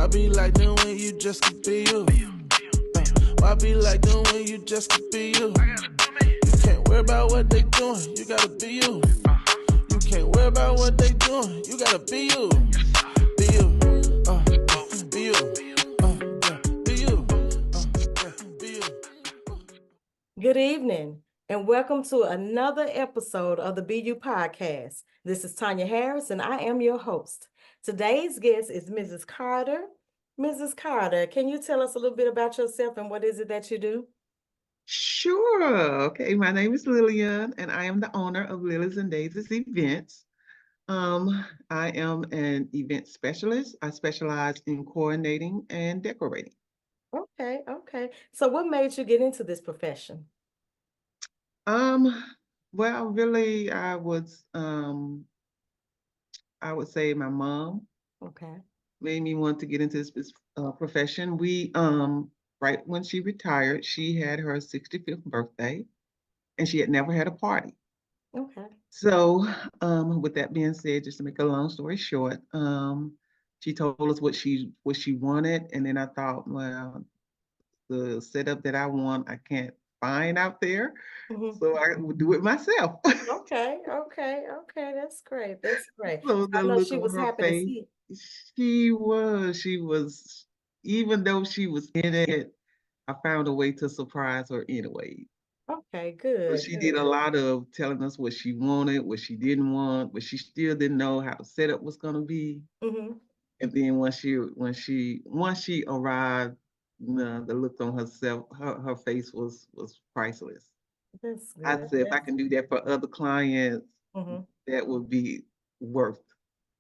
Why be like them when you just could be you? Why be like them when you just could be you? You can't worry about what they doing, you gotta be you. You can't worry about what they doing, you gotta be you. Be you, be you, be you, be you. Good evening, and welcome to another episode of the BU Podcast. This is Tanya Harris, and I am your host. Today's guest is Mrs. Carter. Mrs. Carter, can you tell us a little bit about yourself and what is it that you do? Sure. Okay, my name is Lillian, and I am the owner of Lilies and Daisies events. I am an event specialist. I specialize in coordinating and decorating. Okay. So, what made you get into this profession? Um, well, really, I would say my mom Okay. made me want to get into this profession. Right when she retired, she had her 65th birthday, and she had never had a party. Okay. So, with that being said, just to make a long story short, she told us what she wanted, and then I thought, well, the setup that I want, I can't find out there, Mhm. so I would do it myself. Okay. That's great. That's great. So the I know look she on was her happy to face, see it. she was, even though she was in it, I found a way to surprise her anyway. Okay, So good, she did a good. lot of telling us what she wanted, what she didn't want, but she still didn't know how the setup was gonna be. Hmm. And then once she arrived, the look on her face was priceless. That's I good. said if I That's can do that for other clients, hmm that would be worth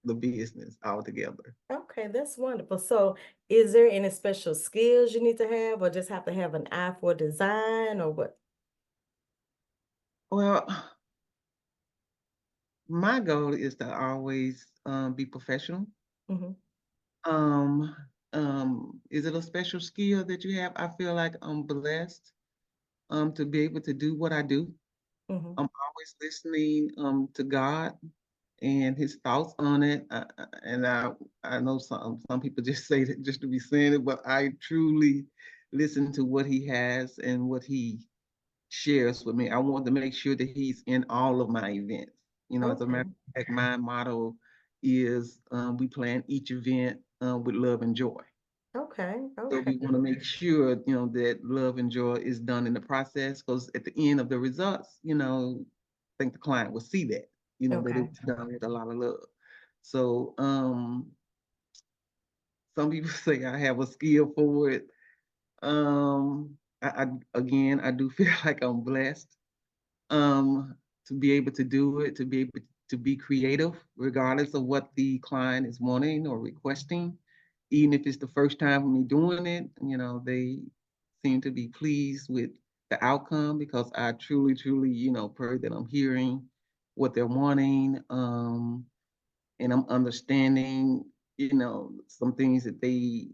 the business altogether. Okay, that's wonderful. So, is there any special skills you need to have, or just have to have an eye for design, or what? Well, my goal is to always be professional. Hmm. Um, is it a special skill that you have? I feel like I'm blessed to be able to do what I do. Hmm. I'm always listening to God and His thoughts on it. And I know some people just say that just to be saying it, but I truly listen to what He has and what He shares with me. I want to make sure that He's in all of my events. As a matter Okay. of fact, my motto is we plan each event with love and joy. Okay. So we Okay. want to make sure, that love and joy is done in the process, because at the end of the results, I think the client will see that it Okay. was done with a lot of love. So some people say I have a skill for it. I again, I do feel like I'm blessed to be able to do it, to be able to be creative, regardless of what the client is wanting or requesting. Even if it's the first time for me doing it, they seem to be pleased with the outcome, because I truly, pray that I'm hearing what they're wanting, and I'm understanding, some things that they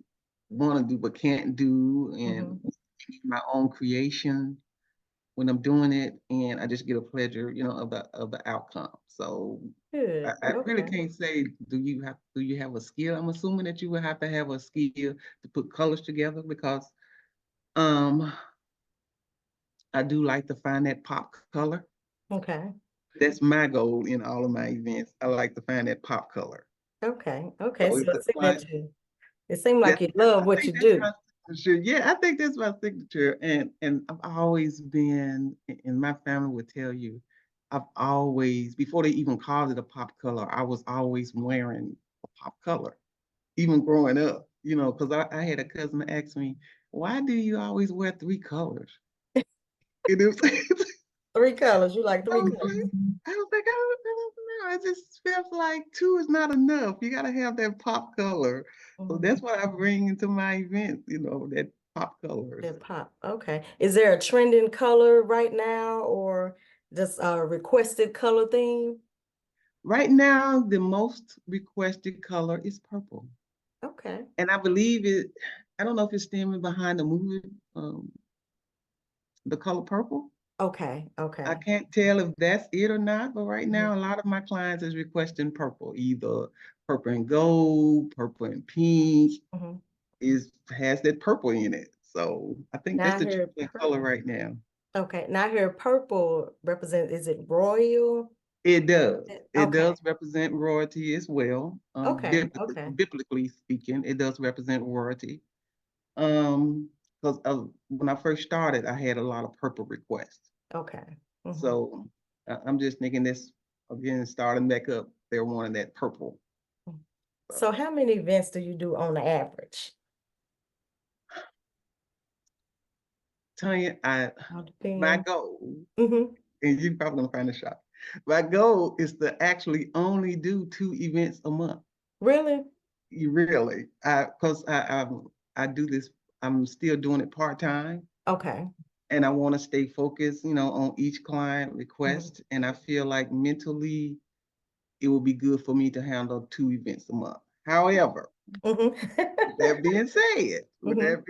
want to do but can't do, and Hmm. my own creation when I'm doing it, and I just get a pleasure, of the outcome. So I, Good. I really Okay. can't say do you have a skill. I'm assuming that you would have to have a skill to put colors together, because um I do like to find that pop color. Okay. That's my goal in all of my events. I like to find that pop color. Okay. So So if the client it seemed that like you love I what think you that's do. my signature. Yeah, I think that's my signature. And I've always been, and my family would tell you, I've always, before they even called it a pop color, I was always wearing a pop color, even growing up, because I had a cousin ask me, why do you always wear three colors? And it was, Three colors. You like I three was colors. like, I don't know. It just feels like two is not enough. You got to have that pop color. So Mhm. that's what I bring into my event, that pop colors. That pop. Okay. Is there a trending color right now or just a requested color theme? Right now, the most requested color is purple. Okay. And I believe I don't know if it's stemming behind the movie, The Color Purple. Okay, I okay. can't tell if that's it or not, but right Mhm. now, a lot of my clients is requesting purple, either purple and gold, purple and pink, Mhm. has that purple in it. So I think Now that's I the hear trending color right now. okay. Now I hear purple represent, is it royal? It does. It Okay, does represent royalty as well. okay, okay, Biblically speaking, it does represent royalty. Because when I first started, I had a lot of purple requests. okay. Mhm. So I'm just thinking this again, starting back up. They're wanting that purple. So, So how many events do you do on the average? Tanya, All my depend. goal, Mm-hmm. and you're probably gonna find a shot. My goal is to actually only do 2 events a month. Really? You really, because I do this. I'm still doing it part time, Okay. and I want to stay focused, on each client Mm-hmm. request. And I feel like mentally, it would be good for me to handle 2 events a month. However, with Mm-hmm. that being said, Mm-hmm.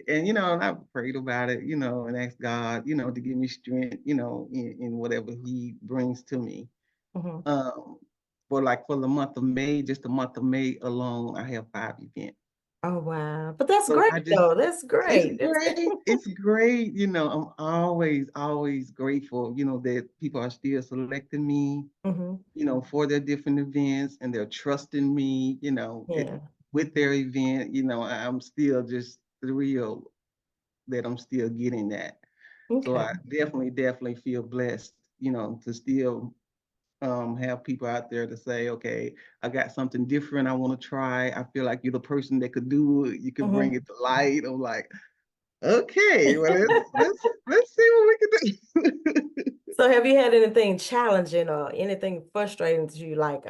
and and I've prayed about it, and asked God, to give me strength, in whatever He brings to me. Mm-hmm. Um, for the month of May, just the month of May alone, I have 5 events. Oh wow. But that's So great I just, though. That's it's great. That's great. It's great. I'm always, always grateful, that people are still selecting me, mm-hmm. for their different events and they're trusting me, Yeah. with their event. I'm still just thrilled that I'm still getting that. So Okay. I definitely, definitely feel blessed, to still have people out there to say, okay, I got something different I want to try. I feel like you're the person that could do it. You could bring Mm-hmm. it to light. I'm like, okay, well, let's see what we can do. So have you had anything challenging or anything frustrating to you? Like,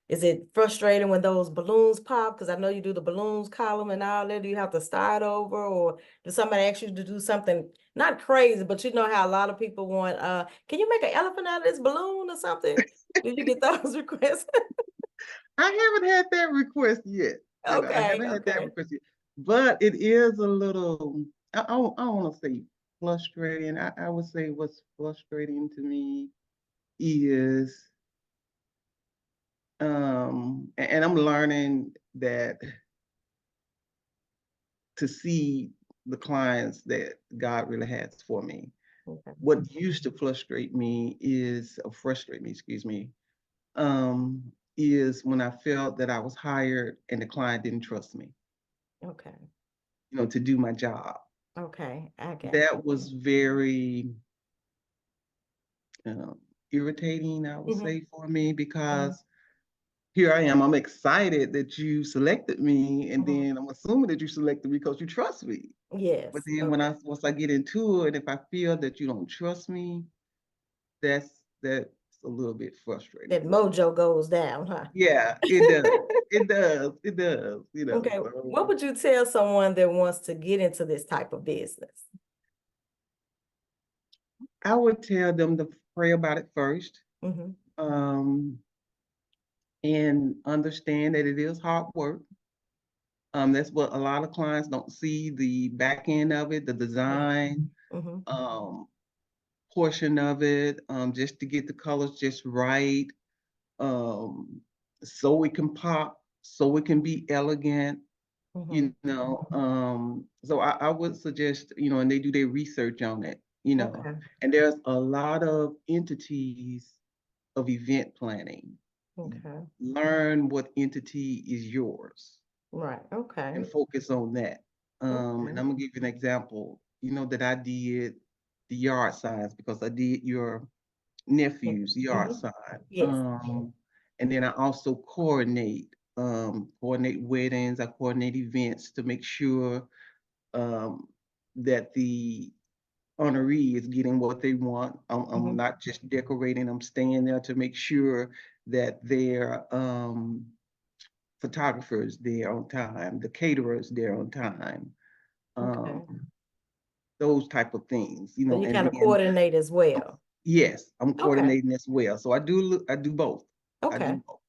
is it frustrating when those balloons pop? Because I know you do the balloons column and all that. Do you have to start over, or does somebody ask you to do something not crazy, but you know how a lot of people want, can you make an elephant out of this balloon or something? Do you get those requests? I haven't had that request yet. I Okay, haven't had that okay. request yet, but it is a little. I don't want to say frustrating. I would say what's frustrating to me is, and I'm learning that to see the clients that God really has for me. Okay. What used to frustrate me, excuse me, um, is when I felt that I was hired and the client didn't trust me, Okay. to do my job. Okay. I got That was very um, irritating, I would you. say, for me Hmm. because here I am. I'm excited that you selected me, and Hmm. then I'm assuming that you selected me because you trust me. But Yes. then Okay. once I get into it, if I feel that you don't trust me, that's a little bit frustrating That for me. mojo goes down, huh? Yeah, it does. It does. It does. Okay. So What would you tell someone that wants to get into this type of business? I would tell them to pray about it first, Hmm. um, and understand that it is hard work. That's what a lot of clients don't see the back end of it, the Yeah. design, Hmm. um, portion of it, just to get the colors just right, um, so it can pop, so it can be elegant, Hmm. So I would suggest, and they do their research on it, Okay. and there's a lot of entities of event planning. Okay. Learn what entity is yours Right. Okay. and focus on that. And Okay. I'm gonna give you an example, that I did the yard signs because I did your nephew's yard Hmm. sign. Yes. And then I also coordinate weddings, I coordinate events to make sure um, that the honoree is getting what they want. I'm Hmm. not just decorating, I'm staying there to make sure that their photographers there on time, the caterers there on time, um, Okay. those type of things, So you and kind of then coordinate as well. yes, I'm Okay. coordinating as well. So I do both. I do Okay. both.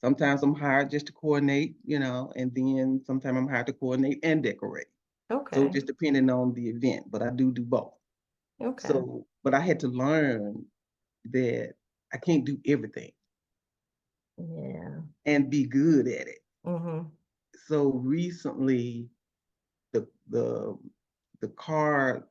Sometimes I'm hired just to coordinate, and then sometimes I'm hired to coordinate and decorate. So Okay. just depending on the event, but I do both. Okay. So, but I had to learn that I can't do everything Yeah. and be good at it. Mm-hmm. So recently, the the the card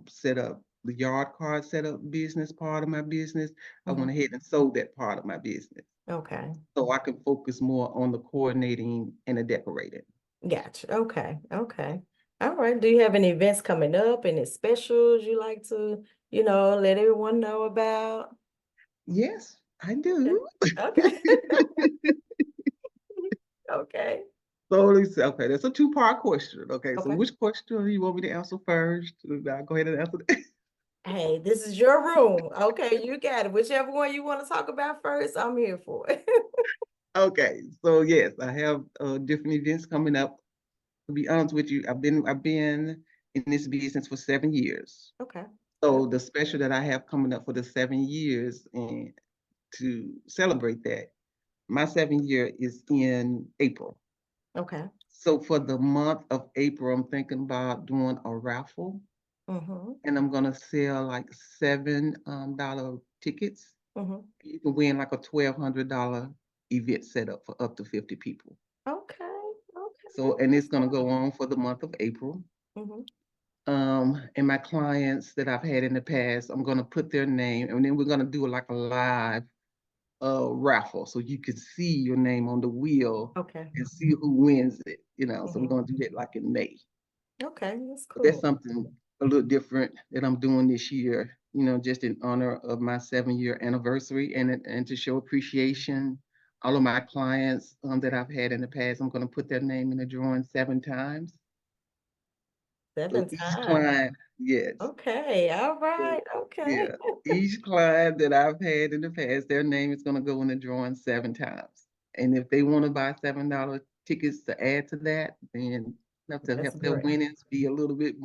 setup, the yard card setup business part of my business, I Mm-hmm. went ahead and sold that part of my business Okay. so I can focus more on the coordinating and the decorating. Gotcha. Okay. Okay. All right. Do you have any events coming up? Any specials you like to, let everyone know about? Yes, I Okay. do. Okay. Okay. Okay, that's a two-part question. Okay, so Okay. which question do you want me to answer first? I'll go ahead and answer that. Hey, this is your room. Okay, you got it. Whichever one you want to talk about first, I'm here for it. Okay, so yes, I have different events coming up. To be honest with you, I've been in this business for 7 years. Okay. So the special that I have coming up for the 7 years and to celebrate that, my 7 year is in April. Okay. So for the month of April, I'm thinking about doing a raffle, Mm-hmm. and I'm gonna sell like $7 tickets. Mm-hmm. You can win like a $1,200 event setup for up to 50 people. Okay. So, Okay. and it's That's gonna go nice. on for the month of April. Mm-hmm. And my clients that I've had in the past, I'm gonna put their name, and then we're gonna do like a live raffle, so you can see your name on the wheel Okay. and see who wins it. So we're Mm-hmm. gonna do that like in May. Okay. That's But that's cool. something a little different that I'm doing this year. Just in honor of my 7 year anniversary and to show appreciation. All of my clients that I've had in the past, I'm gonna put their name in the drawing 7 times. So 7 each times. client, yes. Okay. All So, right. Okay. yeah, each client that I've had in the past, their name is gonna go in the drawing 7 times. And if they want to buy $7 tickets to add to that, then have to That's help their great. winnings be a little bit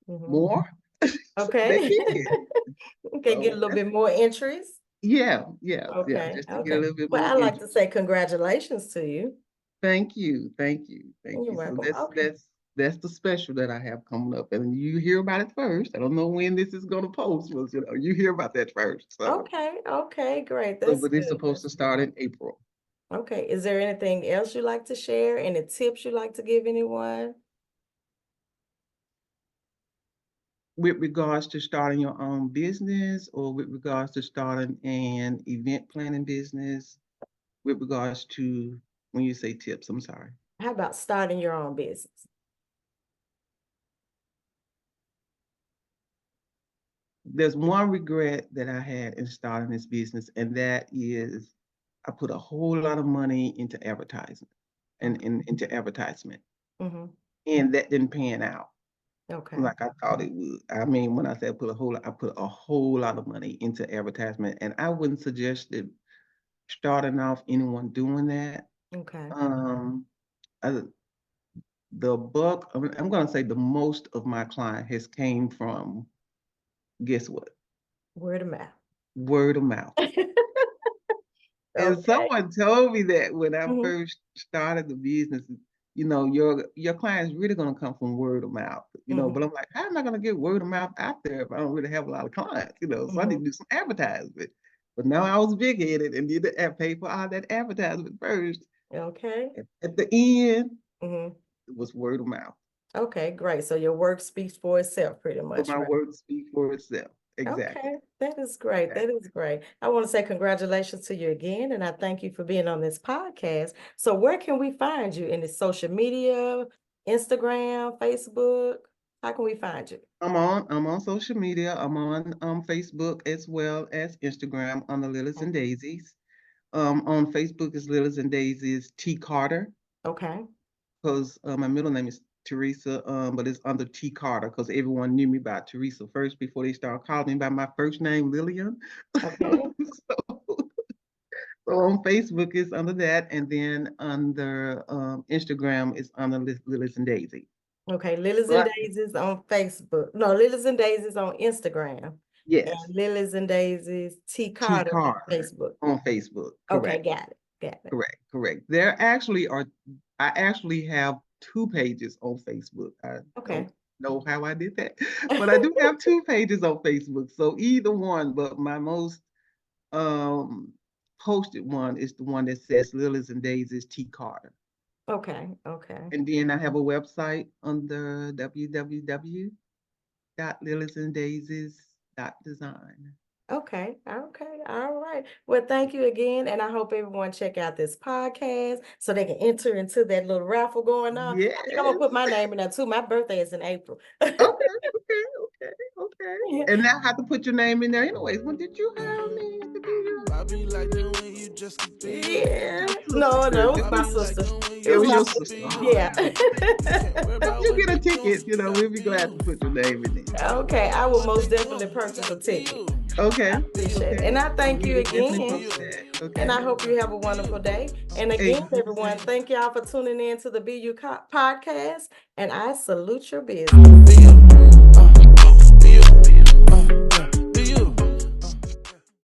Mm-hmm. more. They Okay. can. Okay, get a So little bit more entries. yeah, Okay. just to get a Okay. little bit Well, more I like to interest. say congratulations to you. Thank you, thank you, thank You're you. So welcome. that's Okay. that's that's the special that I have coming up, and you hear about it first. I don't know when this is gonna post, but you hear about that first. So, Okay. Okay. Great. so That's but it's good. supposed That's to good. start in April. Okay. Is there anything else you like to share? Any tips you like to give anyone? With regards to starting your own business, or with regards to starting an event planning business, with regards to when you say tips, I'm sorry. How about starting your own business? There's one regret that I had in starting this business, and that is I put a whole lot of money into advertising and, Okay. and into advertisement, Mm-hmm. and that didn't pan out Okay. like I thought it would. I mean, when I said I put a whole lot of money into advertisement, and I wouldn't suggest it starting off anyone doing that. Okay. Um, I, the buck, I'm gonna say the most of my client has came from, guess what? Word of mouth. Word of mouth. And Okay. someone told me that when I Mm-hmm. first started the business, your clients really gonna come from word of mouth, Mm-hmm. but I'm like, how am I gonna get word of mouth out there if I don't really have a lot of clients? So I need Mm-hmm. to do some advertisement. But now I was big headed and did pay for all that advertisement first. Okay. At the end, Mm-hmm. it was word of mouth. Okay, great. So your work speaks for itself pretty So much, my right? work speak for itself. Exactly. Okay, that is great. That Exactly. is great. I want to say congratulations to you again, and I thank you for being on this podcast. So where can we find you? In the social media, Instagram, Facebook? How can we find you? I'm on social media. I'm on Facebook as well as Instagram on the Lilies and Daisies. On Facebook is Lilies and Daisies T Carter, Okay. because my middle name is Teresa, but it's under T Carter because everyone knew me by Teresa first before they started calling me by my first name, Lillian. Okay. so, so on Facebook is under that, and then under Instagram is under Lilies and Daisy. Okay. Lilies and But Daisies on Facebook. No, Lilies and Daisies on Instagram. yes, And Lilies and Daisies T T Carter on Carter Facebook. on Facebook, Okay, correct. got it. Got it. Correct, correct. I actually have two pages on Facebook. I don't Okay. know how I did that. But I do have 2 pages on Facebook. So either one, but my most um posted one is the one that says Lilies and Daisies T Carter. Okay, okay. And then I have a website under www.liliesanddaisies.design. Okay, okay, all right. Well, thank you again, and I hope everyone check out this podcast so they can enter into that little raffle going on. I think I'm gonna Yes. put my name in there too. My birthday is in April. Okay. And now I have to put your name in there anyways. When did you hire me to be I be like the way you just could be you. Yeah. your No, sister? it was my sister. It It was was my your sister. sister. Oh, Yeah. if you get a ticket, we'll be glad to put your name in there. Okay, I will most definitely purchase a ticket. Okay. Appreciate it. And I thank you We will definitely again. post that. Okay. And I hope you have a wonderful day. And again, everyone, thank y'all for tuning in to the BU podcast. And I salute your business.